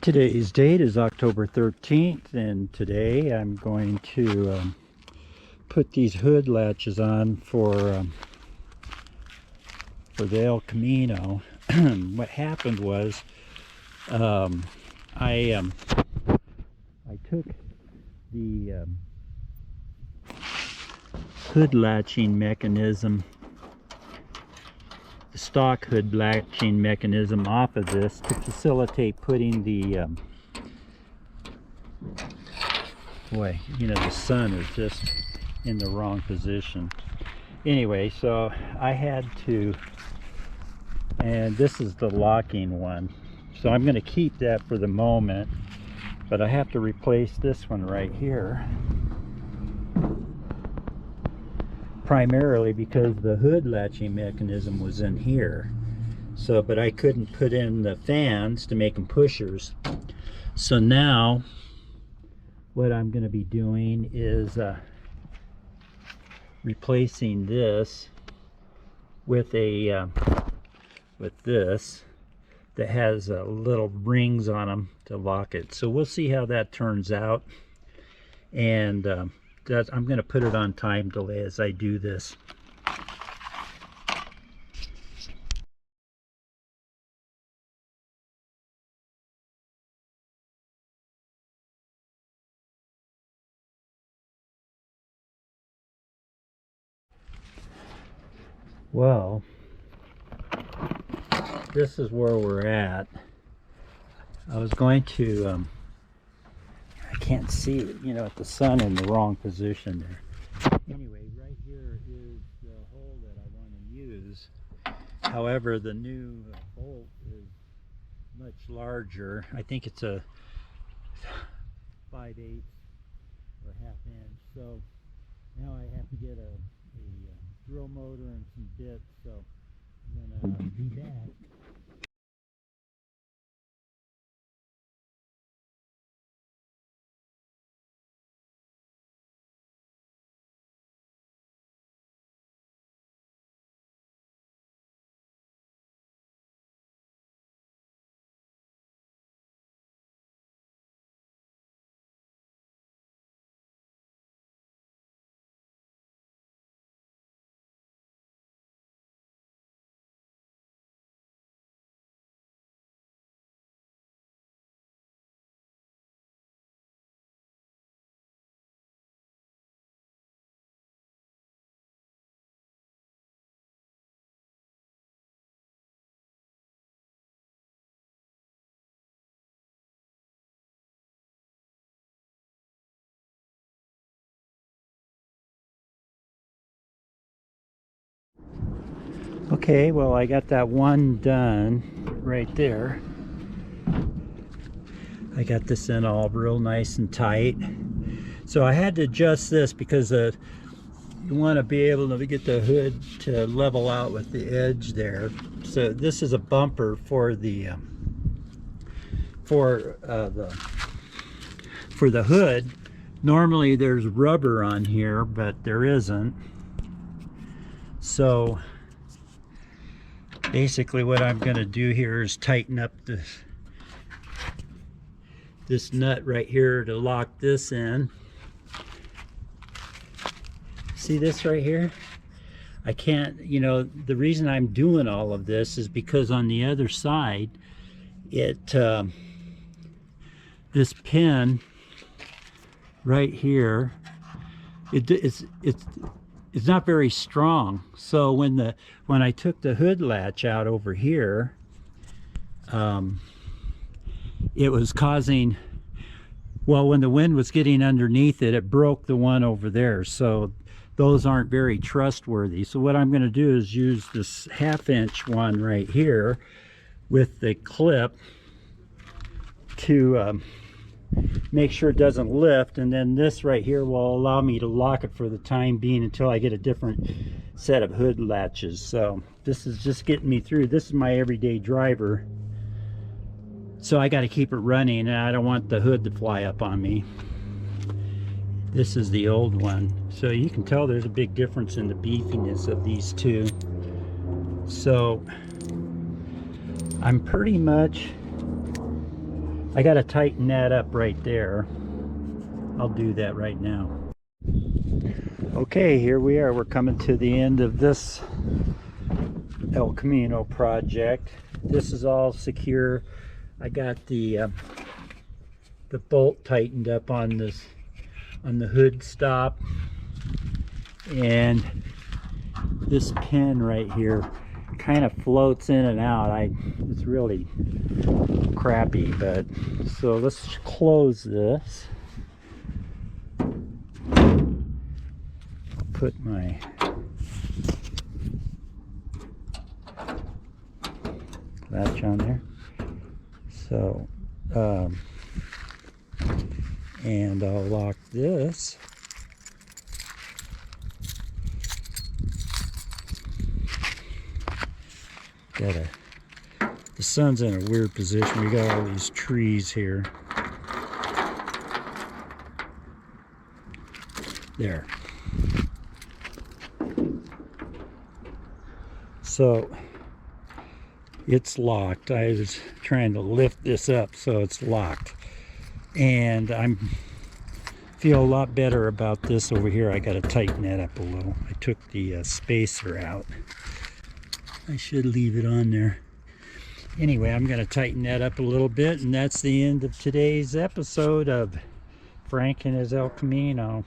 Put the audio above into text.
Today's date is October 13th, and today I'm going to put these hood latches on for the El Camino. What happened was I took the hood latching mechanism, the stock hood latching mechanism, off of this to facilitate putting the boy, you know, the sun is just in the wrong position. Anyway, so I had to, and this is the locking one, so I'm going to keep that for the moment, but I have to replace this one right here, primarily because the hood latching mechanism was in here. So, but I couldn't put in the fans to make them pushers. So now what I'm going to be doing is replacing this with a with this that has little rings on them to lock it. So we'll see how that turns out, and I'm going to put it on time delay as I do this. Well, this is where we're at. I was going to, I can't see it, you know, with the sun in the wrong position there. Anyway, right here is the hole that I want to use. However, the new bolt is much larger. I think it's a 5/8 or ½ inch. So now I have to get a drill motor and some bits. So I'm going to be back. Okay, well, I got that one done right there. I got this in all real nice and tight. So I had to adjust this because you want to be able to get the hood to level out with the edge there. So this is a bumper for the hood. Normally there's rubber on here, but there isn't. So basically what I'm going to do here is tighten up this nut right here to lock this in. See this right here? I can't, you know, the reason I'm doing all of this is because on the other side, this pin right here, it's not very strong. So when I took the hood latch out over here, it was causing, well, when the wind was getting underneath it, it broke the one over there. So those aren't very trustworthy. So what I'm going to do is use this ½ inch one right here with the clip to make sure it doesn't lift, and then this right here will allow me to lock it for the time being until I get a different set of hood latches. So this is just getting me through. This is my everyday driver, so I got to keep it running, and I don't want the hood to fly up on me. This is the old one, so you can tell there's a big difference in the beefiness of these two. So I'm pretty much I got to tighten that up right there. I'll do that right now. Okay, here we are. We're coming to the end of this El Camino project. This is all secure. I got the bolt tightened up on this, on the hood stop, and this pin right here kind of floats in and out. It's really crappy, but so let's close this. I'll put my latch on there. So and I'll lock this. The sun's in a weird position. We got all these trees here. There. So it's locked. I was trying to lift this up so it's locked, and feel a lot better about this over here. I got to tighten that up a little. I took the spacer out. I should leave it on there. Anyway, I'm going to tighten that up a little bit, and that's the end of today's episode of Frank and his El Camino.